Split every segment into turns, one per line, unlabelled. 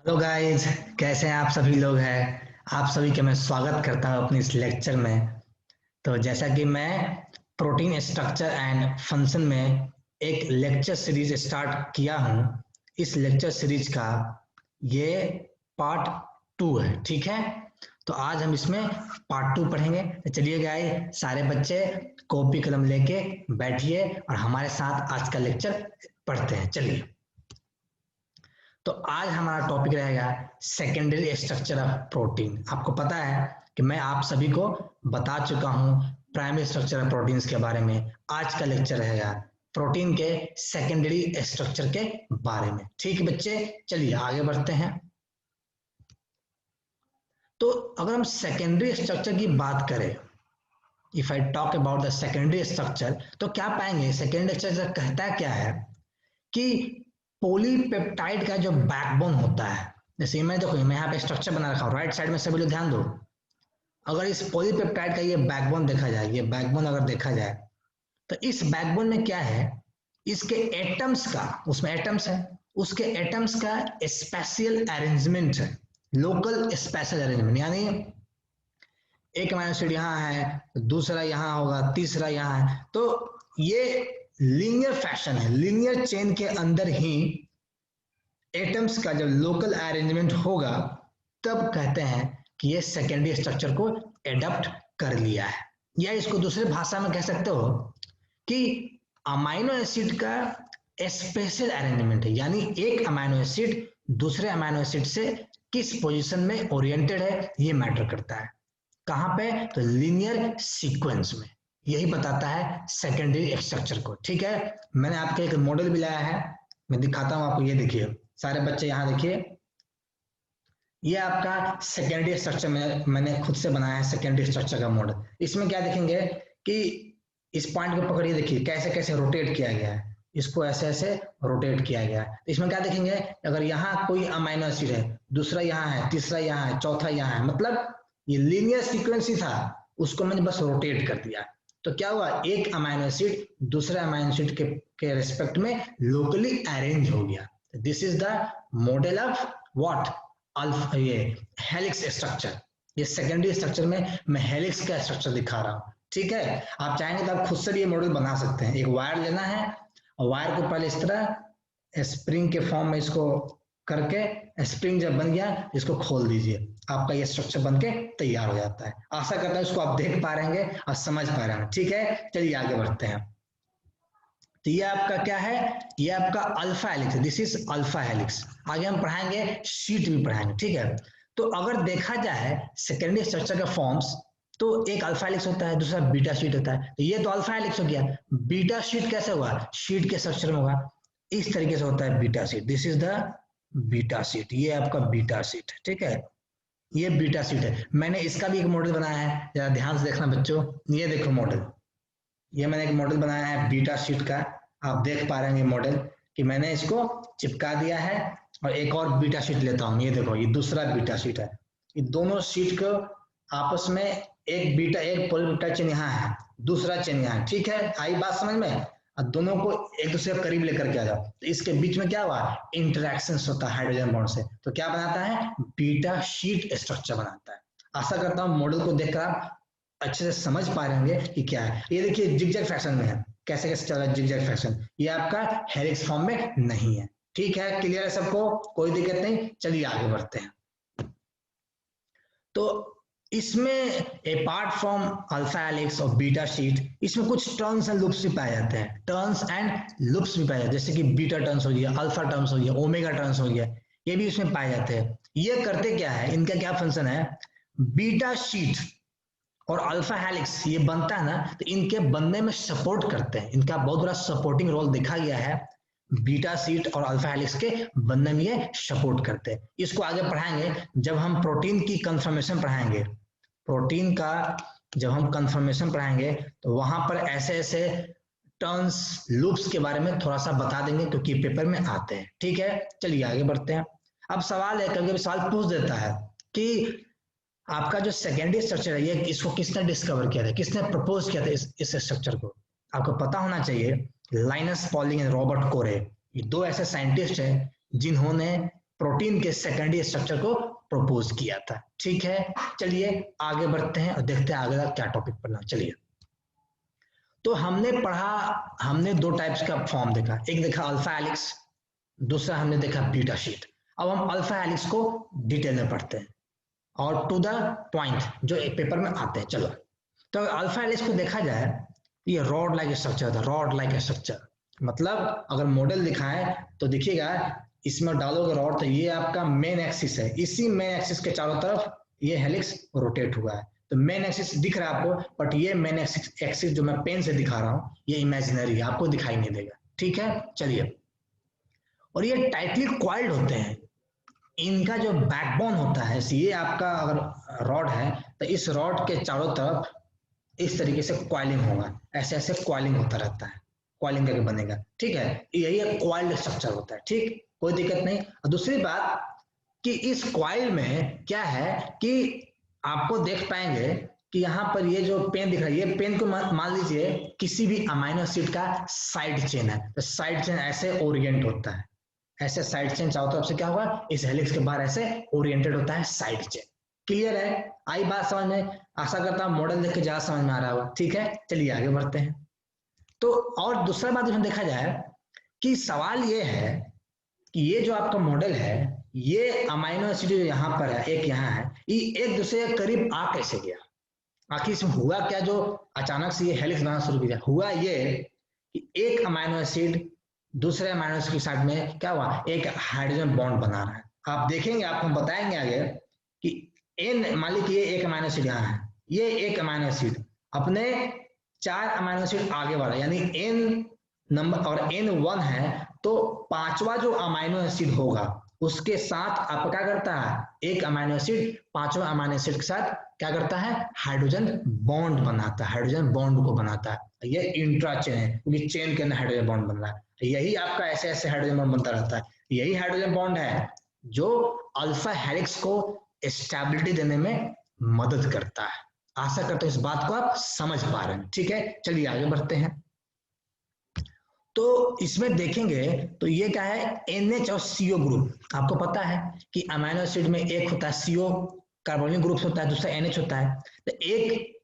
Hello guys, कैसे हैं आप सभी लोग हैं। आप सभी का मैं स्वागत करता हूं अपने इस लेक्चर में। तो जैसा कि मैं प्रोटीन स्ट्रक्चर एंड फंक्शन में एक लेक्चर सीरीज स्टार्ट किया हूं, इस लेक्चर सीरीज का ये पार्ट 2 है। ठीक है, तो आज हम इसमें पार्ट 2 पढ़ेंगे। तो चलिए गाइस, सारे बच्चे कॉपी कलम लेके बैठिए और हमारे साथ आज का लेक्चर पढ़ते हैं। चलिए, तो आज हमारा टॉपिक रहेगा सेकेंडरी स्ट्रक्चर ऑफ प्रोटीन। आपको पता है कि मैं आप सभी को बता चुका हूं प्राइमरी स्ट्रक्चर ऑफ प्रोटीन्स के बारे में। आज का लेक्चर रहेगा प्रोटीन के सेकेंडरी स्ट्रक्चर के बारे में। ठीक है बच्चे, चलिए आगे बढ़ते हैं। तो अगर हम सेकेंडरी स्ट्रक्चर की बात करें, if I talk about the secondary structure, तो क्या पाएंगे सेकेंडरी स्ट्रक्चर कहता क्या है कि पॉलीपेप्टाइड का जो बैकबोन होता है, जैसे मैं देखो मैं यहाँ पे स्ट्रक्चर बना रखा हूँ, राइट साइड में सभी लोग ध्यान दो। अगर इस पॉलीपेप्टाइड का ये बैकबोन देखा जाए, ये बैकबोन अगर देखा जाए, तो इस बैकबोन में क्या है, इसके एटम्स का, उसमें एटम्स है, उसके एटम्स का स्पेशियल अरेंजमेंट है, लोकल स्पेशल अरेंजमेंट। यानी एक अमीनो एसिड यहाँ है, दूसरा यहाँ होगा, तीसरा यहाँ है। तो ये लीनियर फैशन है, लीनियर चेन के अंदर ही एटम्स का जब लोकल अरेंजमेंट होगा, तब कहते हैं कि ये सेकेंडरी स्ट्रक्चर को एडप्ट कर लिया है। या इसको दूसरे भाषा में कह सकते हो कि अमाइनो एसिड का स्पेशल अरेंजमेंट है। यानी एक अमाइनो एसिड दूसरे अमाइनो एसिड से किस पोजीशन में ओरिएंटेड है, ये मैटर करता है। कहां पे, तो लीनियर सीक्वेंस में। यही बताता है सेकेंडरी स्ट्रक्चर को। ठीक है, मैंने आपके एक मॉडल भी लाया है, मैं दिखाता हूं आपको। ये देखिए सारे बच्चे, यहाँ देखिए, ये आपका सेकेंडरी स्ट्रक्चर में मैंने खुद से बनाया है, सेकेंडरी स्ट्रक्चर का मॉडल। इसमें क्या देखेंगे कि इस पॉइंट को पकड़िए, देखिए कैसे कैसे रोटेट किया गया है, इसको ऐसे ऐसे रोटेट किया गया है। इसमें क्या देखेंगे, अगर यहाँ कोई अमाइनो एसिड है, दूसरा यहाँ है, तीसरा यहाँ है, चौथा यहाँ है, मतलब ये लीनियर सीक्वेंस ही था, उसको मैंने बस रोटेट कर दिया। तो क्या हुआ, एक अमाइनो एसिड दूसरे अमाइनो एसिड के रिस्पेक्ट में लोकली अरेंज हो गया। This is the model of what, alpha, ये हेलिक्स स्ट्रक्चर। ये सेकेंडरी स्ट्रक्चर में मैं हेलिक्स का स्ट्रक्चर दिखा रहा हूँ। ठीक है, आप चाहेंगे तो आप खुद से भी ये मॉडल बना सकते हैं। एक वायर लेना है और वायर को पहले इस तरह स्प्रिंग के फॉर्म में इसको करके, स्प्रिंग जब बन गया इसको खोल दीजिए, आपका ये स्ट्रक्चर बन के तैयार हो जाता है। आशा करता हूं इसको आप देख पा रहे होंगे और समझ पा रहे हैं। ठीक है, चलिए आगे बढ़ते हैं। तो ये आपका क्या है, ये आपका अल्फा हेलिक्स है, दिस इज अल्फा हेलिक्स। आगे हम पढ़ाएंगे, शीट भी पढ़ाएंगे। ठीक है, तो अगर देखा जाए सेकेंडरी स्ट्रक्चर का फॉर्म्स, तो एक अल्फा हेलिक्स होता है, दूसरा बीटा शीट होता है। तो ये तो अल्फा हेलिक्स हो गया। बीटा शीट कैसे होगा, शीट के स्ट्रक्चर में होगा, इस तरीके से होता है beta sheet. This is the beta sheet, ये आपका बीटा शीट। ठीक है, ये बीटा शीट है। मैंने इसका भी एक मॉडल बनाया है, जरा ध्यान से देखना बच्चों। ये देखो मॉडल, ये मैंने एक मॉडल बनाया है बीटा शीट का। आप देख पा रहे हैं मॉडल कि मैंने इसको चिपका दिया है। और एक और बीटा शीट लेता हूं, ये देखो, ये दूसरा बीटा शीट है। ये दोनों शीट को आपस में, एक बीटा, एक पॉलीपेप्टाइड चेन यहाँ है, दूसरा चेन यहाँ है। ठीक है, आई बात समझ में। और दोनों को एक दूसरे के करीब लेकर के आ जाओ, तो इसके बीच में क्या हुआ, इंटरेक्शन होता है हाइड्रोजन बॉन्ड से। तो क्या बनाता है, बीटा शीट स्ट्रक्चर बनाता है। आशा करता हूं मॉडल को देखकर आप अच्छे से समझ पा रहे होंगे कि क्या है। ये देखिए जिगजैग फैशन में है, कैसे कैसे चल रहा है जिगजैग फैशन। ये आपका हेलिक्स फॉर्म में नहीं है। ठीक है, क्लियर है सबको, कोई दिक्कत नहीं। चलिए आगे बढ़ते हैं। तो इसमें अपार्ट फ्रॉम अल्फा हेलिक्स और बीटा शीट, इसमें कुछ टर्न्स एंड लूप्स भी पाए जाते हैं, टर्न्स एंड लूप्स भी पाए जाते हैं। जैसे कि बीटा टर्न्स हो गया, अल्फा टर्न्स हो गया, ओमेगा टर्न्स हो गया, ये भी इसमें पाए जाते हैं। ये करते क्या है, इनका क्या फंक्शन है, बीटा शीट और अल्फा हेलिक्स ये बनता है ना, तो इनके बनने में सपोर्ट करते हैं, इनका बहुत बड़ा सपोर्टिंग रोल देखा गया है। बीटा शीट और अल्फा हेलिक्स के बनने में ये सपोर्ट करते हैं। इसको आगे पढ़ाएंगे जब हम प्रोटीन की कंफर्मेशन पढ़ाएंगे। प्रोटीन का जब हम कंफर्मेशन पढ़ाएंगे तो वहां पर ऐसे ऐसे टर्न्स लूप्स के बारे में थोड़ा सा बता देंगे, क्योंकि पेपर में आते हैं। ठीक है, चलिए आगे बढ़ते हैं। अब सवाल है, कभी कभी सवाल पूछ देता है कि आपका जो सेकेंडरी स्ट्रक्चर है, ये इसको किसने डिस्कवर किया था, किसने प्रपोज किया था इस स्ट्रक्चर को। आपको पता होना चाहिए, लाइनस पॉलिंग एंड रॉबर्ट कोरे, ये दो ऐसे साइंटिस्ट हैं जिन्होंने प्रोटीन के सेकेंडरी स्ट्रक्चर को प्रपोज किया था। ठीक है, चलिए आगे बढ़ते हैं और देखते हैं आगे क्या टॉपिक पढ़ना। चलिए, तो हमने दो टाइप्स का फॉर्म देखा, एक देखा अल्फा हेलिक्स, दूसरा हमने देखा बीटा शीट। अब हम अल्फा हेलिक्स को डिटेल में पढ़ते हैं और टू द पॉइंट जो एक पेपर में आते हैं। चलो, तो अल्फा हेलिक्स को देखा जाए, ये रॉड लाइक स्ट्रक्चर था, रॉड लाइक स्ट्रक्चर मतलब अगर मॉडल दिखाए तो देखिएगा, इसमें डालोगे रॉड तो ये आपका मेन एक्सिस है, इसी मेन एक्सिस के चारों तरफ ये हेलिक्स रोटेट हुआ है। तो मेन एक्सिस दिख रहा है आपको, बट ये मेन एक्सिस जो मैं पेन से दिखा रहा हूँ ये इमेजिनरी है, आपको दिखाई नहीं देगा। ठीक है, चलिए, और ये टाइटली क्वाइल्ड होते हैं, इनका जो बैकबोन होता है, ये आपका अगर रॉड है तो इस रॉड के चारों तरफ इस तरीके से क्वाइलिंग होगा, ऐसे ऐसे क्वाइलिंग होता रहता है, क्वाइलिंग करके बनेगा। ठीक है, यही एक क्वाइल्ड स्ट्रक्चर होता है। ठीक, कोई दिक्कत नहीं। और दूसरी बात कि इस क्वाइल में क्या है कि आपको देख पाएंगे कि यहाँ पर ये जो पेन दिख रहा है, ये पेन को मान लीजिए किसी भी अमाइनो एसिड का साइड चेन है, तो साइड चेन ऐसे ओरिएंट होता है, ऐसे साइड चेन चारों तरफ से क्या होगा, इस हेलिक्स के बाहर ऐसे ओरिएंटेड होता है साइड चेन। क्लियर है, आई बात समझ में? आशा करता हूं मॉडल देख के ज्यादा समझ में आ रहा होगा। ठीक है, चलिए आगे बढ़ते हैं। तो और दूसरा बात जो देखा जाए कि सवाल ये है कि ये जो आपका मॉडल है, ये अमाइनो एसिड जो यहाँ पर है, एक यहाँ है, ये एक दूसरे के करीब आ कैसे गया? आखिर इसमें हुआ क्या जो अचानक से ये हेलिक्स बनाना शुरू किया? हुआ ये कि एक अमाइनो एसिड दूसरे अमाइनो एसिड के साथ में क्या हुआ, एक हाइड्रोजन बॉन्ड बना रहा है। आप देखेंगे, आपको बताएंगे आगे कि एन, मान लीजिए एक अमाइनो एसिड यहाँ है, ये एक अमाइनो एसिड अपने 4 अमाइनो एसिड आगे वाला, यानी एन नंबर और एन 1 है, तो 5वां जो अमाइनो एसिड होगा उसके साथ आप क्या करता है, एक अमाइनो एसिड 5वां अमाइनो एसिड के साथ क्या करता है, हाइड्रोजन बॉन्ड बनाता है, हाइड्रोजन बॉन्ड को बनाता है। ये इंट्रा चेन है, क्योंकि चेन के अंदर हाइड्रोजन बॉन्ड बन रहा है। यही आपका ऐसे ऐसे हाइड्रोजन बॉन्ड बनता रहता है। यही हाइड्रोजन बॉन्ड है जो अल्फा हेलिक्स को स्टेबिलिटी देने में मदद करता है। आशा करता हूं इस बात को आप समझ पा रहे हैं। ठीक है, चलिए आगे बढ़ते हैं। तो इसमें देखेंगे तो ये क्या है, NH और CO ग्रुप। आपको पता है कि अमाइनो एसिड में एक होता है CO कार्बोनिल ग्रुप होता है, दूसरा NH होता है। तो एक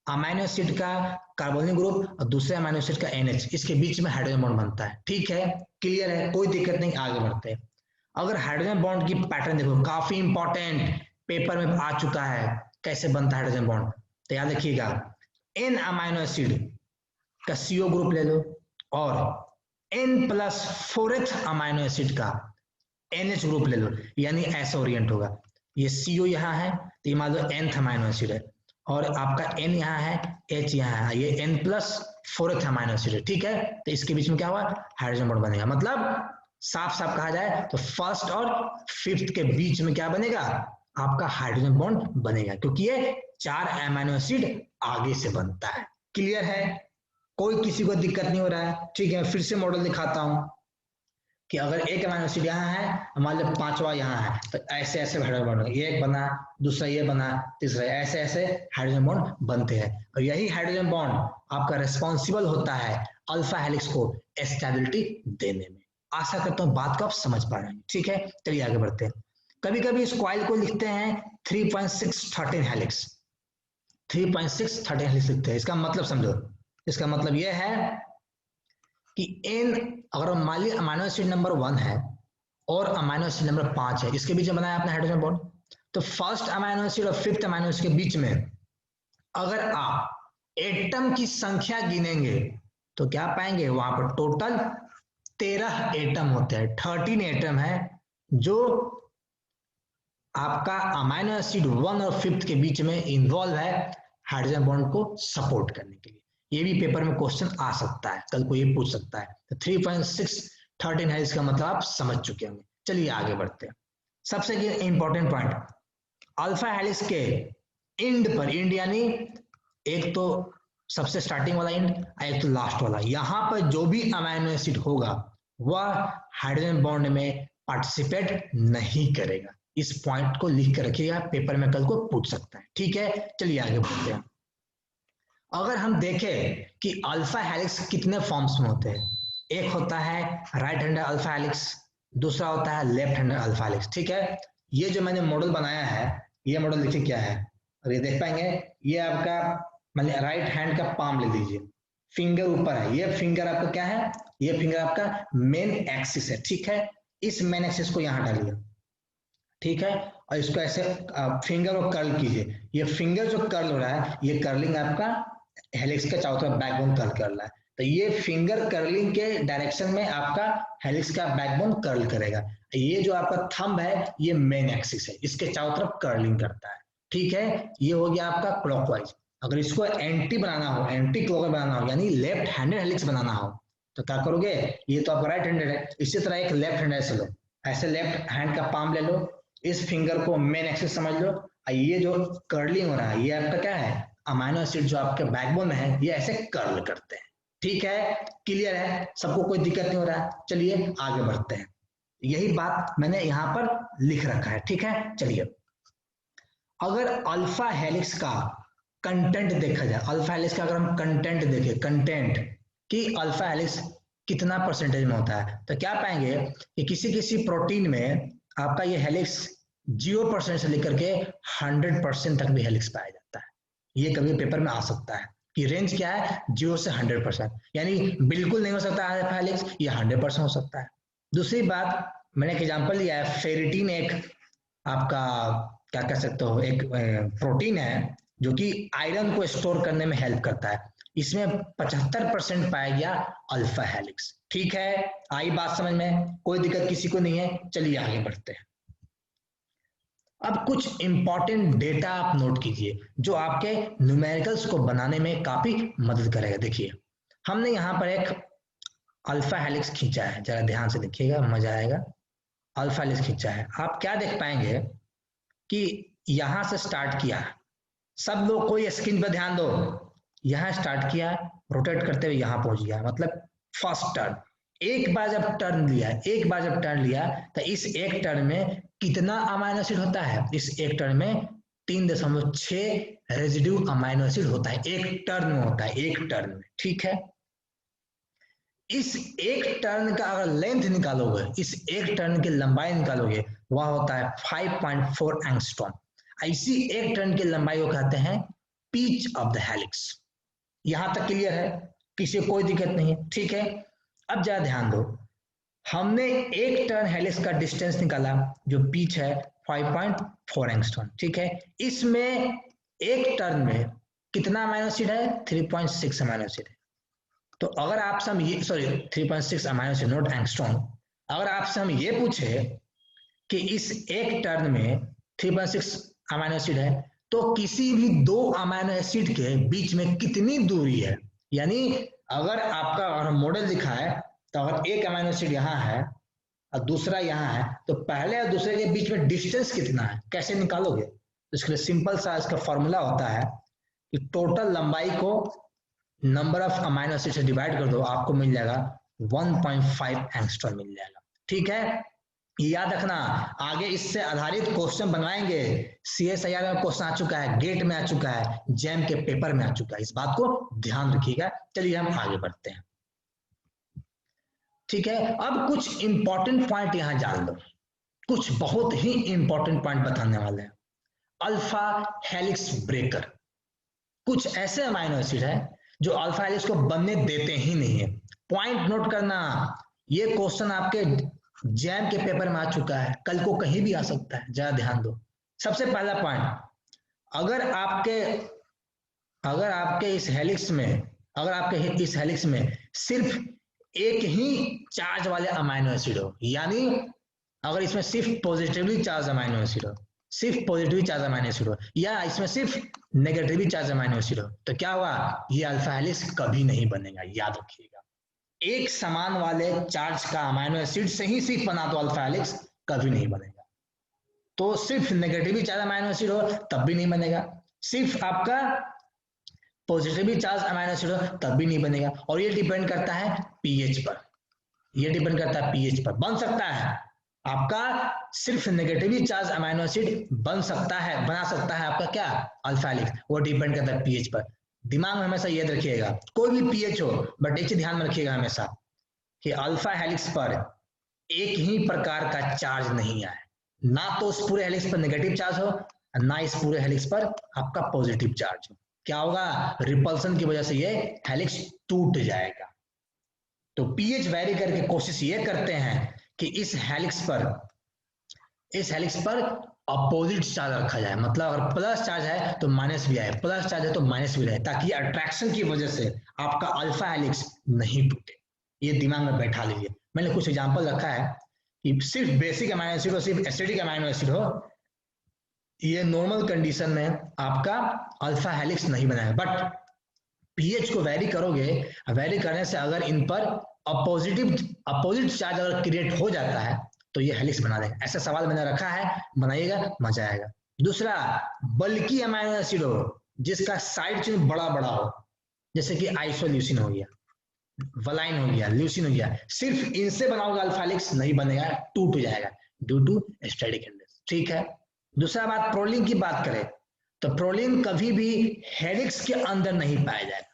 अमाइनो एसिड का कार्बोनिल ग्रुप और दूसरे अमाइनो एसिड का NH, इसके बीच में हाइड्रोजन बॉन्ड बनता है। ठीक है, क्लियर है, कोई दिक्कत नहीं, आगे बढ़ते हैं। अगर हाइड्रोजन बॉन्ड की पैटर्न देखो, काफी इंपॉर्टेंट, पेपर में आ चुका है कैसे बनता है हाइड्रोजन बॉन्ड। तो याद रखिएगा, N अमाइनो एसिड का CO ग्रुप ले लो और N+4th अमाइनो एसिड का NH ग्रुप ले लो, यानी ऐसे ओरिएंट होगा। ये CO यहाँ है तो ये मान लो nth अमाइनो एसिड है, और आपका N यहाँ है, H यहाँ है, ये N+4th अमाइनो एसिड है। ठीक है, तो इसके बीच में क्या हुआ, हाइड्रोजन बॉन्ड बनेगा। मतलब साफ साफ कहा जाए तो फर्स्ट और 5th के बीच में क्या बनेगा, आपका हाइड्रोजन बॉन्ड बनेगा, क्योंकि ये 4 अमाइनो एसिड आगे से बनता है। क्लियर है, कोई किसी को दिक्कत नहीं हो रहा है? ठीक है, फिर से मॉडल दिखाता हूं कि अगर एक अमाइनो एसिड यहाँ है, मान लो 5वां यहाँ है, तो ऐसे ऐसे हाइड्रोजन बॉन्ड, ये एक बना, दूसरा ये बना, तीसरा, ऐसे ऐसे हाइड्रोजन बॉन्ड बनते हैं। और यही हाइड्रोजन बॉन्ड आपका रिस्पॉन्सिबल होता है अल्फा हेलिक्स को स्टेबिलिटी देने में। आशा करता हूँ बात को आप समझ पा रहे हैं। ठीक है, चलिए आगे बढ़ते हैं। कभी कभी इस कॉइल को लिखते हैं 3.613 हेलिक्स, 3.613 हेलिक्स लिखते हैं। इसका मतलब समझो, इसका मतलब यह है कि N, अगर मान लीजिए अमाइनो एसिड नंबर 1 है और अमाइनो एसिड नंबर 5 है, इसके बीच में बनाया आपने हाइड्रोजन बॉन्ड, तो फर्स्ट अमाइनो एसिड और 5th अमाइनो एसिड के बीच में अगर आप एटम की संख्या गिनेंगे तो क्या पाएंगे, वहां पर टोटल 13 एटम होते हैं, 13 एटम है जो आपका अमाइनो एसिड 1 और 5th के बीच में इन्वॉल्व है हाइड्रोजन बॉन्ड को सपोर्ट करने के लिए। ये भी पेपर में क्वेश्चन आ सकता है, कल को ये पूछ सकता है। तो 3.613 है, इसका मतलब आप समझ चुके होंगे। चलिए आगे बढ़ते हैं। सबसे इंपॉर्टेंट पॉइंट, अल्फा हेलिक्स के एंड पर, एंड यानी एक तो सबसे स्टार्टिंग वाला एंड, एक तो लास्ट वाला, यहां पर जो भी अमाइनो एसिड होगा वह हाइड्रोजन बॉन्ड में पार्टिसिपेट नहीं करेगा। इस पॉइंट को लिख कर रखिएगा, पेपर में कल को पूछ सकता है। ठीक है, चलिए आगे बढ़ते हैं। अगर हम देखें कि अल्फा हेलिक्स कितने फॉर्म्स में होते हैं, एक होता है राइट हैंडेड अल्फा हेलिक्स, दूसरा होता है लेफ्ट हैंड अल्फा हेलिक्स। ठीक है, ये जो मैंने मॉडल बनाया है, ये मॉडल देखिए क्या है, और ये देख पाएंगे, ये आपका मतलब राइट हैंड का पाम ले लीजिए, फिंगर ऊपर है, ये फिंगर आपका क्या है, ये फिंगर आपका मेन एक्सिस है। ठीक है, इस मेन एक्सिस को यहाँ डालिए। ठीक है, और इसको ऐसे फिंगर को कर्ल कीजिए, ये फिंगर जो कर्ल हो रहा है, ये कर्लिंग आपका हेलिक्स के चारों तरफ बैकबोन कर्ल कर रहा है। तो ये फिंगर कर्लिंग के डायरेक्शन में आपका हेलिक्स का बैकबोन कर्ल करेगा। ये जो आपका थंब है, ये मेन एक्सिस है, इसके चारों तरफ कर्लिंग करता है। ठीक है, ये हो गया आपका क्लॉकवाइज। अगर इसको एंटी बनाना हो, एंटी क्लॉकवाइज बनाना हो, यानी लेफ्ट हैंडेड हेलिक्स बनाना हो, तो क्या करोगे, ये तो आपका राइट हैंडेड है, इसी तरह एक लेफ्ट हैंड ऐसे लो, ऐसे लेफ्ट हैंड का पाम ले लो, इस फिंगर को मेन एक्सिस समझ लो, ये जो कर्लिंग हो रहा है, ये आपका क्या है, अमाइनो एसिड जो आपके बैकबोन में है, ये ऐसे कर्ल करते हैं। ठीक है, क्लियर है, सबको कोई दिक्कत नहीं हो रहा है। चलिए आगे बढ़ते हैं, यही बात मैंने यहाँ पर लिख रखा है। ठीक है, चलिए, अगर अल्फा हेलिक्स का कंटेंट देखा जाए, अल्फा हेलिक्स का अगर हम कंटेंट देखें, कंटेंट कि अल्फा हेलिक्स कितना परसेंटेज में होता है, तो क्या पाएंगे कि किसी किसी प्रोटीन में आपका ये हेलिक्स 0% से लेकर के 100% तक भी हेलिक्स पाया जाता है। ये कभी पेपर में आ सकता है कि रेंज क्या है, 0 से 100%, यानी बिल्कुल नहीं हो सकता अल्फा हेलिक्स, ये 100% हो सकता है। दूसरी बात, मैंने एक एग्जांपल लिया है, फेरिटीन एक आपका क्या कह सकते हो, एक प्रोटीन है जो कि आयरन को स्टोर करने में हेल्प करता है, इसमें 75% पाया गया अल्फा हेलिक्स। ठीक है, आई बात समझ में, कोई दिक्कत किसी को नहीं है। चलिए आगे बढ़ते हैं। अब कुछ इंपॉर्टेंट डेटा आप नोट कीजिए जो आपके न्यूमेरिकल्स को बनाने में काफी मदद करेगा। देखिए, हमने यहाँ पर एक अल्फा हेलिक्स खींचा है, जरा ध्यान से देखिएगा, मजा आएगा। अल्फा हेलिक्स खींचा है, आप क्या देख पाएंगे कि यहां से स्टार्ट किया, सब लोग कोई स्क्रीन पर ध्यान दो, यहां स्टार्ट किया, रोटेट करते हुए यहां पहुंच गया, मतलब फर्स्ट टर्न। एक बार जब टर्न लिया, एक बार जब टर्न लिया, तो इस एक टर्न में कितना अमाइनो एसिड होता है, इस एक टर्न में 3.6 रेजिड्यू अमाइनो एसिड होता है, एक टर्न में होता है, एक टर्न में। ठीक है, इस एक टर्न का अगर लेंथ निकालोगे, इस एक टर्न की लंबाई निकालोगे, वह होता है 5.4 एंगस्ट्रॉम। ऐसी एक टर्न की लंबाई को कहते हैं पिच ऑफ द हेलिक्स। यहां तक क्लियर है, किसी कोई दिक्कत नहीं है। ठीक है, अब जरा ध्यान दो, हमने एक टर्न हेलिक्स का डिस्टेंस निकाला जो पिच है 5.4 एंगस्ट्रॉम। ठीक है, इसमें एक टर्न में कितना अमाइनो एसिड है, 3.6 अमाइनो एसिड है। तो अगर आपसे हम ये, sorry 3.6 amino acid, not angstrom, अगर आपसे हम ये पूछे कि इस एक टर्न में 3.6 अमाइनो एसिड है, तो किसी भी दो अमाइनो एसिड के बीच में कितनी दूरी है, यानी अगर आपका और मॉडल दिखा है, तो अगर एक अमाइनो एसिड यहाँ है और दूसरा यहाँ है, तो पहले और दूसरे के बीच में डिस्टेंस कितना है, कैसे निकालोगे? तो इसके लिए सिंपल सा इसका फॉर्मूला होता है कि टोटल लंबाई को नंबर ऑफ अमाइनो एसिड से डिवाइड कर दो, आपको मिल जाएगा 1.5 एंगस्ट्रॉम मिल जाएगा। ठीक है, याद रखना, आगे इससे आधारित क्वेश्चन बनवाएंगे, CSIR में क्वेश्चन आ चुका है, गेट में आ चुका है, जैम के पेपर में आ चुका है, इस बात को ध्यान रखिएगा। चलिए हम आगे बढ़ते हैं। ठीक है, अब कुछ इंपॉर्टेंट पॉइंट यहां जान लो, कुछ बहुत ही इंपॉर्टेंट पॉइंट बताने वाले हैं। अल्फा हेलिक्स ब्रेकर, कुछ ऐसे अमाइनो एसिड है जो अल्फा हेलिक्स को बनने देते ही नहीं है। पॉइंट नोट करना, ये क्वेश्चन आपके जैम के पेपर में आ चुका है, कल को कहीं भी आ सकता है, जरा ध्यान दो। सबसे पहला पॉइंट, अगर आपके अगर आपके इस हेलिक्स में अगर आपके इस हेलिक्स में सिर्फ एक ही चार्ज वाले अमाइनो एसिड हो, यानी अगर इसमें सिर्फ पॉजिटिवली चार्ज अमाइनो एसिड हो, सिर्फ पॉजिटिवली चार्ज अमाइनो एसिड हो, या इसमें सिर्फ नेगेटिवली चार्ज अमाइनो एसिड हो, तो क्या होगा, ये अल्फा हेलिक्स कभी नहीं बनेगा। याद रखिएगा, एक समान वाले चार्ज का अमाइनो एसिड से ही सिर्फ बना तो अल्फा हेलिक्स कभी नहीं बनेगा। तो सिर्फ नेगेटिवली चार्ज अमाइनो एसिड हो तब भी नहीं बनेगा, सिर्फ आपका पॉजिटिवली चार्ज अमाइनो एसिड हो तब भी नहीं बनेगा। और ये डिपेंड करता है पीएच पर, ये डिपेंड करता है पीएच पर। बन सकता है आपका सिर्फ नेगेटिवली चार्ज अमाइनो एसिड बन सकता है, बना सकता है आपका क्या, अल्फा हेलिक्स, वो डिपेंड करता है पीएच पर। दिमाग में हमेशा याद रखिएगा, कोई भी पीएच हो, बट एक चीज ध्यान में रखिएगा हमेशा कि अल्फा हेलिक्स पर एक ही प्रकार का चार्ज नहीं आए, ना तो उस पूरे हेलिक्स पर नेगेटिव चार्ज हो, ना इस पूरे हेलिक्स पर आपका पॉजिटिव चार्ज हो, क्या होगा, रिपल्सन की वजह से ये हेलिक्स टूट जाएगा। तो पीएच वेरी करके कोशिश ये करते हैं कि इस हेलिक्स पर अपोजिट चार्ज रखा जाए, मतलब अगर प्लस चार्ज है तो माइनस भी आए, प्लस चार्ज है तो माइनस भी रहे, ताकि अट्रैक्शन की वजह से आपका अल्फा हेलिक्स नहीं टूटे। ये दिमाग में बैठा लीजिए। मैंने कुछ एग्जांपल रखा है कि सिर्फ बेसिक अमाइनो एसिड और सिर्फ एसिडिक अमाइनो एसिड हो, ये नॉर्मल कंडीशन में आपका अल्फा हेलिक्स नहीं बनाएगा, बट पीएच को वेरी करोगे, वेरी करने से अगर इन पर अपोजिट चार्ज अगर क्रिएट हो जाता है तो ये हेलिक्स बना देगा। ऐसा सवाल मैंने रखा है, बनाइएगा, मजा आएगा। दूसरा, बल्कि अमाइनो एसिड हो जिसका साइड चेन बड़ा बड़ा हो, जैसे कि आइसोल्यूसिन हो गया, वलाइन हो गया, ल्यूसिन हो गया, सिर्फ इनसे बनाओगे अल्फा हेलिक्स नहीं बनेगा, टूट जाएगा ड्यू टू स्टैटिक हिंड्रेंस। ठीक है। दूसरा बात, प्रोलिन की बात करें तो प्रोलिन कभी भी हेलिक्स के अंदर नहीं पाया जाएगा।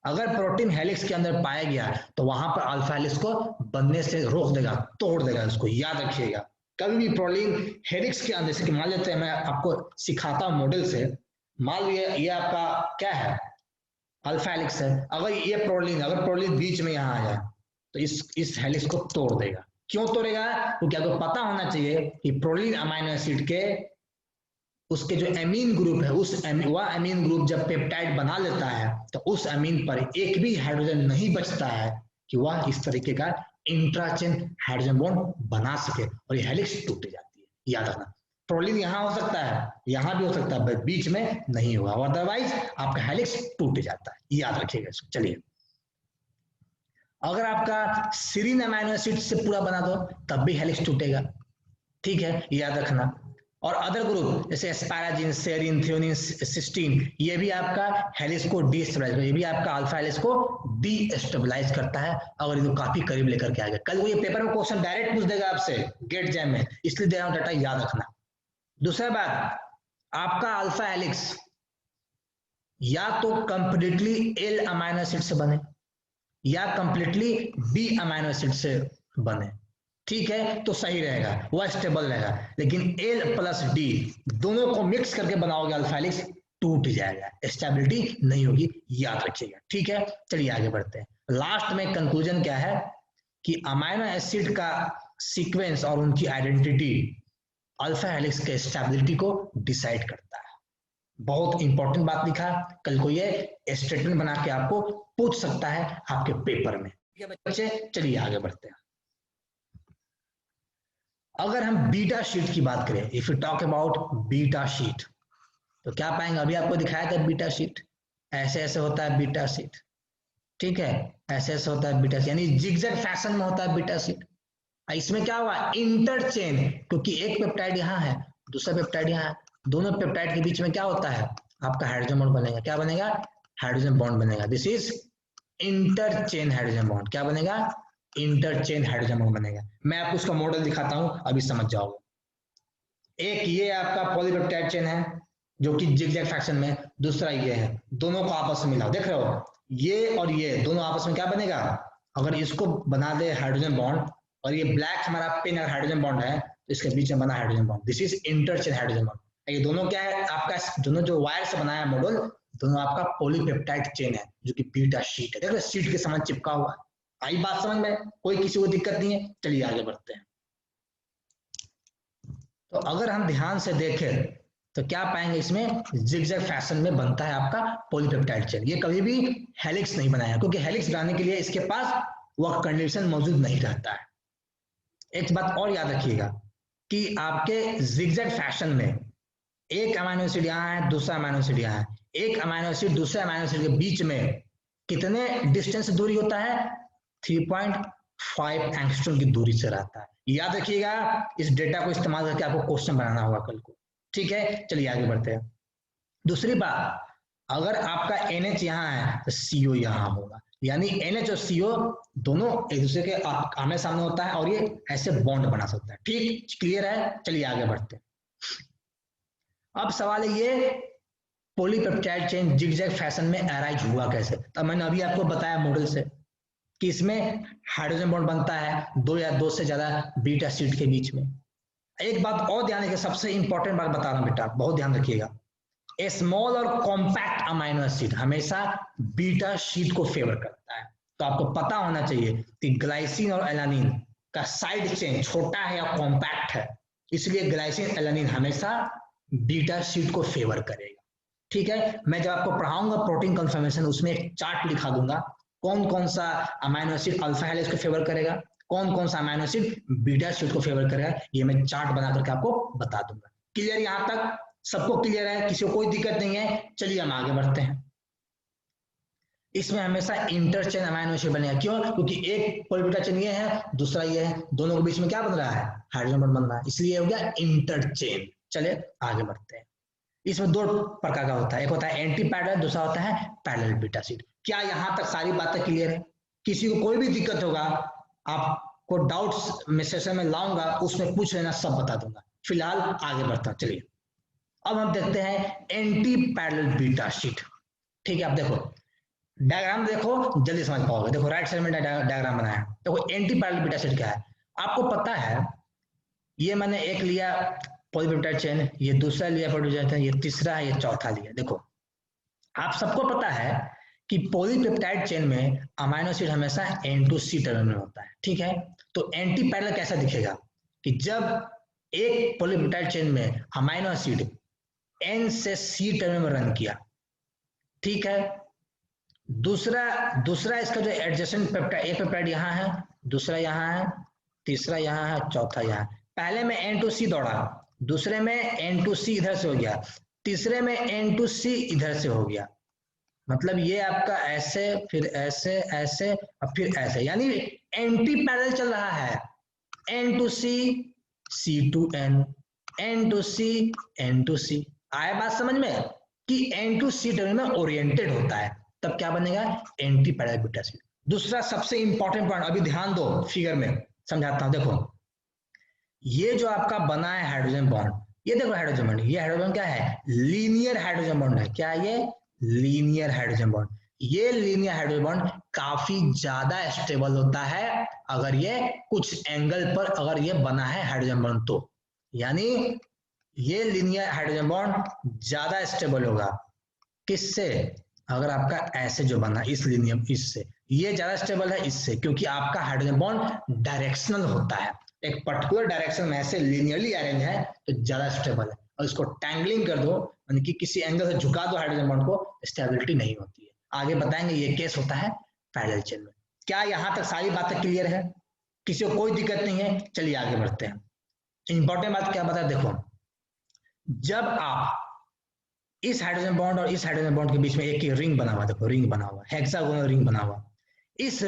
अगर प्रोटीन हेलिक्स के अंदर पाया गया तो वहां पर अल्फा हेलिक्स को बनने से रोक देगा, तोड़ देगा, इसको याद रखिएगा। कभी भी प्रोटीन हेलिक्स के अंदर, जैसे मान लेते हैं, मैं आपको सिखाता हूं मॉडल से, मान लीजिए ये आपका क्या है, अल्फा हेलिक्स है। अगर प्रोटीन बीच में यहाँ आ जाए तो इस हेलिक्स को तोड़ देगा। क्यों तोड़ेगा? क्योंकि आपको पता होना चाहिए कि प्रोटीन अमाइनो एसिड के उसके जो एमीन ग्रुप है, वह एमीन ग्रुप जब पेप्टाइड बना लेता है तो उस एमीन पर एक भी हाइड्रोजन नहीं बचता है कि वह इस तरीके का इंट्राचेन हाइड्रोजन बॉन्ड बना सके और ये हेलिक्स टूट जाती है। याद रखना, प्रोलिन यहाँ हो सकता है, यहाँ भी हो सकता है, बीच में नहीं होगा, अदरवाइज आपका हेलिक्स टूट जाता है। याद रखिएगा इसको। चलिए, अगर आपका सीरीन अमाइनो एसिड से पूरा बना दो तब भी हेलिक्स टूटेगा। ठीक है, याद रखना। और अदर ग्रुप जैसे एस्पाराजिन, सेरिन, थ्योनिन, सिस्टीन, ये भी आपका हेलिक्स को डीस्टेबलाइज, ये भी आपका अल्फा हेलिक्स को डीस्टेबलाइज करता है अगर इनको काफी करीब लेकर के आ गया। कल वो ये पेपर में क्वेश्चन डायरेक्ट पूछ देगा आपसे गेट जैम में, इसलिए दे रहा हूं डाटा, याद रखना। दूसरा बात, आपका अल्फा हेलिक्स या तो कंप्लीटली एल अमाइनो एसिड से बने या कंप्लीटली बी अमाइनो एसिड से बने। ठीक है, तो सही रहेगा, वह स्टेबल रहेगा। लेकिन एल प्लस डी दोनों को मिक्स करके बनाओगे अल्फा हेलिक्स, टूट जाएगा, स्टेबिलिटी नहीं होगी, याद रखिएगा। ठीक है, चलिए आगे बढ़ते हैं। लास्ट में कंक्लूजन क्या है कि अमाइनो एसिड का सीक्वेंस और उनकी आइडेंटिटी अल्फा हेलिक्स के स्टेबिलिटी को डिसाइड करता है। बहुत इंपॉर्टेंट बात लिखा, कल को ये स्टेटमेंट बना के आपको पूछ सकता है आपके पेपर में। ठीक है बच्चे, चलिए आगे बढ़ते हैं। अगर हम बीटा शीट की बात करें, if you talk about beta sheet, तो क्या पाएंगे? अभी आपको दिखाया था बीटा शीट, ऐसे ऐसे होता है बीटा शीट। ठीक है, ऐसे ऐसे होता है बीटा शीट, यानी जिगजैग फैशन में होता है बीटा शीट। इसमें क्या हुआ, इंटरचेन, क्योंकि एक पेप्टाइड यहाँ है, दूसरा पेप्टाइड यहाँ है, दोनों पेप्टाइड के बीच में क्या होता है, आपका हाइड्रोजन बॉन्ड बनेगा। क्या बनेगा? हाइड्रोजन बॉन्ड बनेगा। This is interchain hydrogen bond. क्या बनेगा? इंटरचेन हाइड्रोजन बॉन्ड बनेगा। मैं आपको उसका मॉडल दिखाता हूं, अभी समझ जाओगे। एक ये आपका पॉलीपेप्टाइड चेन है जो कि जिगजैग फैशन में, दूसरा ये है, दोनों को आपस में मिलाओ, देख रहे हो, ये और ये दोनों आपस में क्या बनेगा, अगर इसको बना दे हाइड्रोजन बॉन्ड, और ये ब्लैक हमारा पिन हाइड्रोजन बॉन्ड है, तो इसके बीच में बना hydrogen bond, this is interchain hydrogen bond. ये दोनों क्या है आपका, दोनों जो वायर से बनाया मॉडल, दोनों आपका पॉलीपेप्टाइड चेन है जो कि बीटा शीट है। देखो शीट के समान चिपका हुआ। आई बात समझ में? कोई किसी को दिक्कत नहीं है? चलिए आगे बढ़ते हैं। तो अगर हम ध्यान से देखें तो क्या पाएंगे, इसमें जिगजैग फैशन में बनता है आपका पॉलीपेप्टाइड चेन। ये कभी भी हेलिक्स नहीं बनाया, क्योंकि हेलिक्स बनाने के लिए इसके पास वह कंडीशन मौजूद नहीं रहता है। एक बात और याद रखिएगा कि आपके जिगजैग फैशन में एक अमाइनो एसिड यहाँ है, दूसरा अमाइनो एसिड यहाँ है, एक अमाइनो एसिड दूसरे अमाइनो एसिड के बीच में कितने डिस्टेंस दूरी होता है? 3.5 एंगस्ट्रॉम की दूरी से रहता है। याद रखिएगा, इस डेटा को इस्तेमाल करके आपको क्वेश्चन बनाना होगा कल को। ठीक है, चलिए आगे बढ़ते हैं। दूसरी बात, अगर आपका NH यहाँ है तो CO यहाँ होगा, यानी NH और CO दोनों एक दूसरे के आमने सामने होता है और ये ऐसे बॉन्ड बना सकता है। ठीक, क्लियर है? चलिए आगे बढ़ते हैं। अब सवाल है ये पॉलीपेप्टाइड चेन जिगजैग फैशन में अराइज हुआ कैसे? तब मैंने अभी आपको बताया मॉडल से, कि इसमें हाइड्रोजन बॉन्ड बनता है दो या दो से ज्यादा बीटा शीट के बीच में। एक बात और ध्यान रखिए, सबसे इंपॉर्टेंट बात बता रहा हूं बेटा, बहुत ध्यान रखिएगा। स्मॉल और कॉम्पैक्ट अमाइनो एसिड हमेशा बीटा शीट को फेवर करता है। तो आपको पता होना चाहिए कि ग्लाइसिन और एलानिन का साइड चेन छोटा है या कॉम्पैक्ट है, इसलिए ग्लाइसिन एलानिन हमेशा बीटा शीट को फेवर करेगा। ठीक है, मैं जब आपको पढ़ाऊंगा प्रोटीन कन्फर्मेशन, उसमें एक चार्ट दिखा दूंगा कौन कौन सा अमाइनो एसिड अल्फा हेलिक्स को फेवर करेगा, कौन कौन सा अमाइनो एसिड बीटा शीट को फेवर करेगा, ये मैं चार्ट बना करके आपको बता दूंगा। क्लियर? यहां तक सबको क्लियर है? किसी को कोई दिक्कत नहीं है? चलिए हम आगे बढ़ते हैं। इसमें हमेशा इंटरचेन अमाइनो एसिड बनेगा। क्यों? क्योंकि एक पॉलीपेप्टाइड चेन ये है, दूसरा ये है, दोनों के बीच में क्या बन रहा है? हाइड्रोजन बॉन्ड बन रहा है, इसलिए हो गया इंटरचेन। चलिए आगे बढ़ते हैं। इसमें दो प्रकार का होता है, एक होता है एंटी पैरेलल, दूसरा होता है पैरेलल बीटा शीट। क्या यहां तक सारी बातें क्लियर है? किसी को कोई भी दिक्कत होगा, आपको डाउट्स में सेशन में लाऊंगा, उसमें पूछ लेना, सब बता दूंगा। फिलहाल आगे बढ़ता हूं। चलिए अब हम देखते हैं एंटी पैरेलल बीटा शीट। ठीक है, आप देखो डायग्राम, देखो जल्दी समझ पाओगे। देखो राइट साइड में डायग्राम बनाया है। देखो एंटी पैरेलल बीटा शीट क्या है, आपको पता है। ये मैंने एक लिया पॉलीपेप्टाइड चेन, ये दूसरा लिया पॉलीपेप्टाइड चेन, ये तीसरा है, ये चौथा लिया। देखो आप सबको पता है कि पॉलीपेप्टाइड चेन में अमाइनो एसिड हमेशा N2C टर्मिनल में होता है। ठीक है, तो एंटी पैरेलल कैसा दिखेगा कि जब एक पॉलीपेप्टाइड चेन में अमाइनो एसिड N से C टर्मिनल में रन किया, ठीक है, दूसरा इसका जो एडजेसेंट पेप्टाइड, एक पेप्टाइड यहाँ है, दूसरा यहाँ है, तीसरा यहाँ है, चौथा यहाँ है। पहले में N2C दौड़ा, दूसरे में N2C इधर से हो गया, तीसरे में N2C इधर से हो गया। मतलब ये आपका ऐसे, फिर ऐसे, ऐसे और फिर ऐसे, यानी एंटी पैरेलल चल रहा है। N2C C2N, N2C N2C। आया बात समझ में कि N2C टर्मिनल में ओरिएंटेड होता है, तब क्या बनेगा? Anti parallel beta sheet. दूसरा सबसे इंपॉर्टेंट पॉइंट, अभी ध्यान दो, फिगर में समझाता हूं। देखो ये जो आपका बना है हाइड्रोजन बॉन्ड, ये देखो हाइड्रोजन बॉन्ड, ये हाइड्रोजन क्या है? लीनियर हाइड्रोजन बॉन्ड है। क्या ये? Linear hydrogen bond. ये लीनियर हाइड्रोजन बॉन्ड काफी ज्यादा स्टेबल होता है अगर ये कुछ एंगल पर अगर ये बना है हाइड्रोजन बॉन्ड तो, यानी ये लीनियर हाइड्रोजन बॉन्ड ज्यादा स्टेबल होगा। किससे? अगर आपका ऐसे जो बना इस लीनियर, इससे ये ज्यादा स्टेबल है इससे, क्योंकि आपका हाइड्रोजन बॉन्ड डायरेक्शनल होता है, एक पर्टिकुलर डायरेक्शन में ऐसे लिनियरली अरेंज है तो ज्यादा स्टेबल है। और इसको टैंगलिंग कर दो, यानी कि किसी एंगल से झुका दो हाइड्रोजन बॉन्ड को, स्टेबिलिटी नहीं होती है। आगे बताएंगे ये केस होता है पैरेलल चेन में। क्या यहां तक सारी बातें क्लियर है? किसी को कोई दिक्कत नहीं है? चलिए आगे बढ़ते हैं। इंपॉर्टेंट बात क्या बता, देखो जब आप इस हाइड्रोजन बॉन्ड और इस हाइड्रोजन बॉन्ड के बीच में एक रिंग बना हुआ, देखो रिंग बना हुआ, हेक्सागोनल रिंग बना हुआ। इस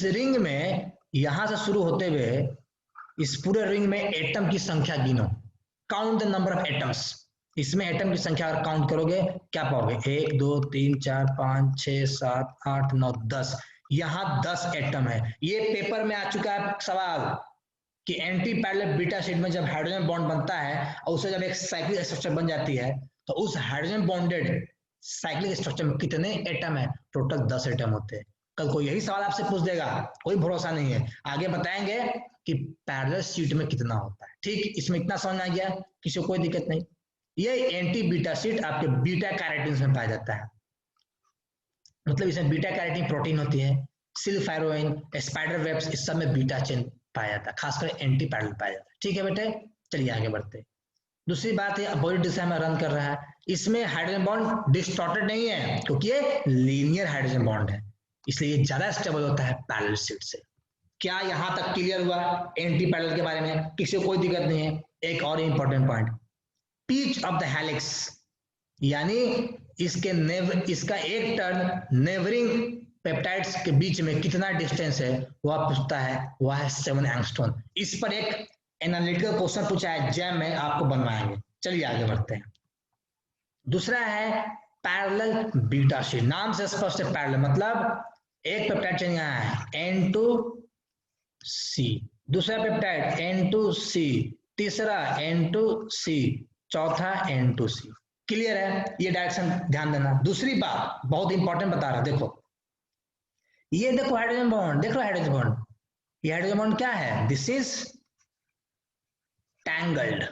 रिंग में यहां से शुरू होते हुए इस पूरे रिंग में एटम की संख्या गिनो, count the number of atoms. इसमें एटम की संख्या अगर काउंट करोगे क्या पाओगे? 1 2 3 4 5 6 7 8 9 10। यहां 10 एटम है। ये पेपर में आ चुका है सवाल कि एंटी पैरेलल बीटा शीट में जब हाइड्रोजन बॉन्ड बनता है और उसे जब एक साइक्लिक स्ट्रक्चर बन जाती है, तो उस हाइड्रोजन बॉन्डेड साइक्लिक स्ट्रक्चर में कितने एटम है? टोटल 10 एटम होते हैं। कल को यही सवाल आपसे पूछ देगा, कोई भरोसा नहीं है। आगे बताएंगे कि पैरेलल शीट में कितना होता है। ठीक, इसमें इतना समझ आ गया, किसी को कोई दिक्कत नहीं। ये एंटी बीटा शीट आपके बीटा कैरोटीन में पाया जाता है, मतलब इसमें बीटा कैरोटीन प्रोटीन होती है, सिल्फायरोइन, स्पाइडर वेब्स, इस सब में बीटा चेन पाया जाता है, खासकर एंटी पैरेलल पाया जाता है। ठीक है बेटे, चलिए आगे बढ़ते हैं। दूसरी बात है बॉडी दिशा में रन कर रहा है, इसमें हाइड्रोजन बॉन्ड डिस्टॉर्टेड नहीं है क्योंकि ये लीनियर हाइड्रोजन बॉन्ड है, इसलिए ये ज्यादा स्टेबल होता है पैरेलल शीट से। क्या यहां तक क्लियर हुआ एंटी पैरेलल के बारे में? किसी को कोई दिक्कत नहीं है? एक और important point, pitch of the helix, यानी इसका एक टर्न नेबरिंग पेप्टाइड्स के बीच में कितना डिस्टेंस है वह पूछता है, वह है 7 एंगस्ट्रॉम। इस पर एक एनालिटिकल क्वेश्चन पूछा है जैम में, आपको बनवाएंगे। चलिए आगे बढ़ते हैं। दूसरा है पैरेलल बीटा शीट। नाम से स्पष्ट है, पैरेलल मतलब एक पेप्टाइड चेन यहाँ है N2C, दूसरा पेप्टाइड N2C, तीसरा N2C, चौथा N2C। क्लियर है? ये डायरेक्शन ध्यान देना। दूसरी बात बहुत इंपॉर्टेंट बता रहा, देखो ये देखो हाइड्रोजन बॉन्ड, देख लो हाइड्रोजन बॉन्ड, ये हाइड्रोजन बॉन्ड क्या है, this is tangled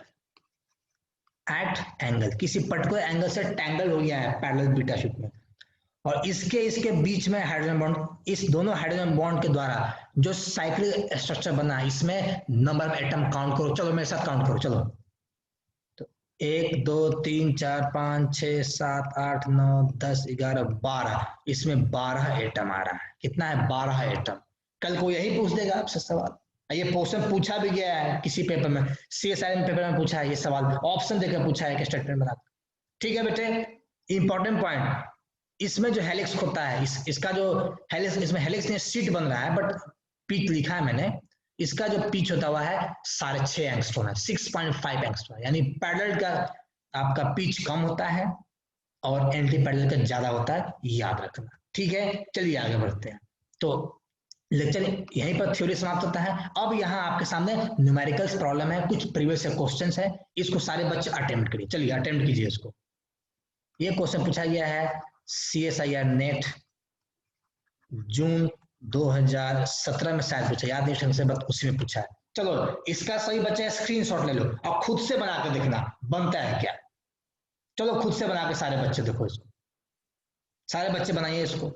at angle, किसी पर्टिकुलर एंगल से टैंगल हो गया है पैरेलल बीटा शीट में, और इसके इसके बीच में हाइड्रोजन बॉन्ड, इस दोनों हाइड्रोजन बॉन्ड के द्वारा जो साइक्लिक स्ट्रक्चर बना है, इसमें नंबर ऑफ एटम काउंट करो, चलो मेरे साथ काउंट करो, चलो। तो 1 2 3 4 5 6 7 8 9 10 11 12, इसमें 12 एटम आ रहा है, कितना है, 12 एटम। कल को यही पूछ देगा आपसे सवाल, ये क्वेश्चन पूछा भी गया है किसी पेपर में, CSIR पेपर में पूछा है ये सवाल, ऑप्शन देकर पूछा है कि स्टेटमेंट बना। ठीक है बेटे, इंपॉर्टेंट पॉइंट, इसमें जो हेलिक्स होता है, इसका जो हेलिक्स, इसमें हेलिक्स ने सीट बन रहा है, बट पीच लिखा है मैंने, इसका जो पीच होता हुआ है 6.5 एंगस्ट्रॉम है, 6.5 एंगस्ट्रॉम, यानी पैरेलल का आपका पीच कम होता है और एंटी पैरेलल का ज्यादा होता है, याद रखना। ठीक है, चलिए आगे बढ़ते हैं। तो लेक्चर यहीं पर थ्योरी समाप्त होता है। अब यहाँ आपके सामने न्यूमेरिकल्स प्रॉब्लम है, कुछ प्रीवियस क्वेश्चंस है, इसको सारे बच्चे अटेम्प्ट करिए, चलिए अटेम्प्ट कीजिए इसको। ये क्वेश्चन पूछा गया है CSIR नेट जून 2017 में शायद पूछा, याद नहीं ढंग से, बट उसी में पूछा है। चलो इसका सही बच्चे स्क्रीनशॉट ले लो और खुद से बना के देखना बनता है क्या। चलो खुद से बना के सारे बच्चे देखो इसको, सारे बच्चे बनाइए इसको,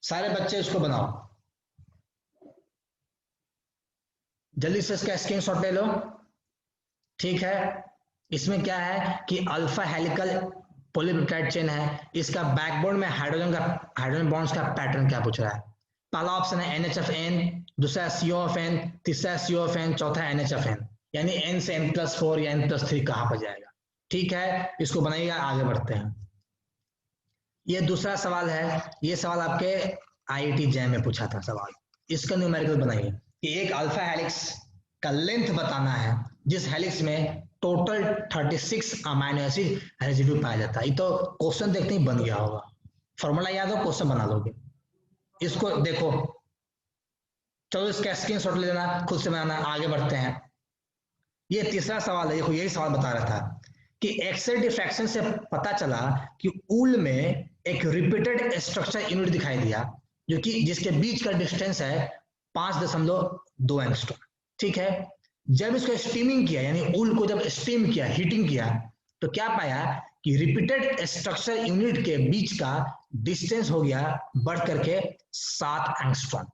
सारे बच्चे इसको बनाओ, जल्दी से इसका स्क्रीनशॉट ले लो। ठीक है, इसमें क्या है कि अल्फा हेलिकल पॉलीपेप्टाइड चेन है, इसका बैकबोन में हाइड्रोजन बॉन्ड्स का पैटर्न क्या पूछ रहा है। पहला ऑप्शन है NHFN, दूसरा COFN, तीसरा COFN, चौथा NHFN, यानी N से N+4 या N+3 कहां पर जाएगा। ठीक है, इसको बनाइएगा, आगे बढ़ते हैं। ये दूसरा सवाल है, ये सवाल आपके IIT JAM में पूछा था सवाल, इसका न्यूमेरिकल बनाइए कि एक अल्फा हेलिक्स का लेंथ बताना है जिस हेलिक्स में टोटल 36 अमाइनो एसिड रेजिड्यू पाया जाता है। ये तो क्वेश्चन देखते ही बन गया होगा, फॉर्मूला याद हो क्वेश्चन बना लोगे, इसको देखो। चलो इसका स्क्रीनशॉट ले लेना, खुद से बनाना, आगे बढ़ते हैं। ये तीसरा सवाल है, देखो यही सवाल बता रहा था कि एक्सरे डिफ्रैक्शन से पता चला कि ऊल में एक रिपीटेड स्ट्रक्चर यूनिट दिखाई दिया, जो कि जिसके बीच का डिस्टेंस है 5.2 एंगस्ट्रॉम। ठीक है, जब इसको स्टीमिंग किया, यानी ऊल को जब स्टीम किया, हीटिंग किया, तो क्या पाया कि रिपीटेड स्ट्रक्चर यूनिट के बीच का डिस्टेंस हो गया बढ़ करके 7 एंगस्ट्रॉम।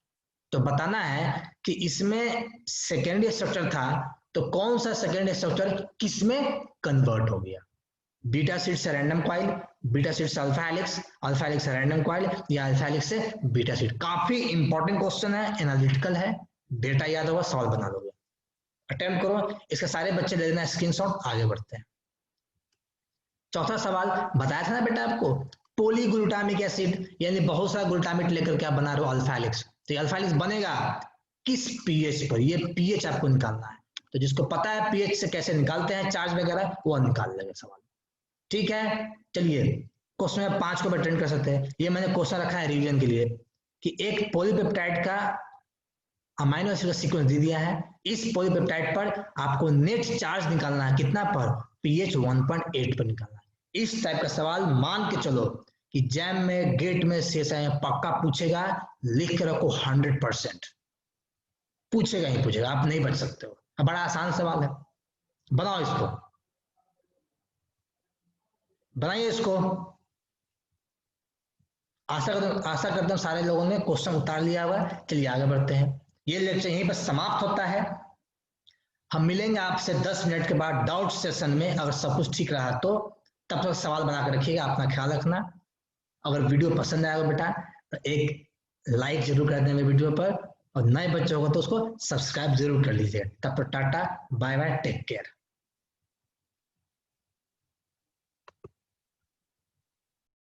तो बताना है कि इसमें सेकेंडरी स्ट्रक्चर था, तो कौन सा सेकेंडरी स्ट्रक्चर किसमें कन्वर्ट हो गया, बीटा शीट से रैंडम कॉइल, बीटा शीट से अल्फा हेलिक्स से रैंडम कॉइल, या अल्फा हेलिक्स से बीटा शीट। काफी इंपॉर्टेंट क्वेश्चन है, एनालिटिकल है, डेटा याद होगा, सॉल्व बना लोगे। अटेम्प्ट करो, इसके सारे बच्चे ले लेना स्क्रीनशॉट, आगे बढ़ते हैं। चौथा सवाल बताया था ना बेटा आपको, पॉलीग्लूटामिक एसिड, यानी बहुत सारा ग्लूटामिक लेकर क्या बना रहे हो, अल्फा हेलिक्स। तो अल्फा हेलिक्स बनेगा किस पीएच पर, ये पीएच आपको निकालना है। तो जिसको पता है पीएच से कैसे निकालते हैं चार्ज वगैरह, वो निकाल लेंगे सवाल। ठीक है, चलिए क्वेश्चन में 5 को अटेंड कर सकते हैं। ये मैंने क्वेश्चन रखा है रिवीजन के लिए कि एक पॉलीपेप्टाइड का अमाइनो एसिड का सीक्वेंस दे दिया है, इस पॉलीपेप्टाइड पर आपको नेट चार्ज निकालना है, कितना पर, pH 1.8 पर निकालना है। इस टाइप का सवाल मान के चलो कि जैम में, गेट में, CSI में पक्का पूछेगा, लिख के रखो 100% पूछेगा ही पूछेगा, आप नहीं बच सकते हो। बड़ा आसान सवाल है, बनाओ इसको, बनाइए इसको। आशा करता हूं सारे लोगों ने क्वेश्चन उतार लिया हुआ। चलिए आगे बढ़ते हैं, ये लेक्चर यहीं पर समाप्त होता है। हम मिलेंगे आपसे 10 मिनट के बाद डाउट सेशन में, अगर सब कुछ ठीक रहा तो। तब तक सवाल बना कर रखिएगा, अपना ख्याल रखना। अगर वीडियो पसंद आएगा बेटा तो एक लाइक जरूर कर देंगे वीडियो पर, और नए बच्चे होगा तो उसको सब्सक्राइब जरूर कर लीजिए। तब तक tata bye bye, take care.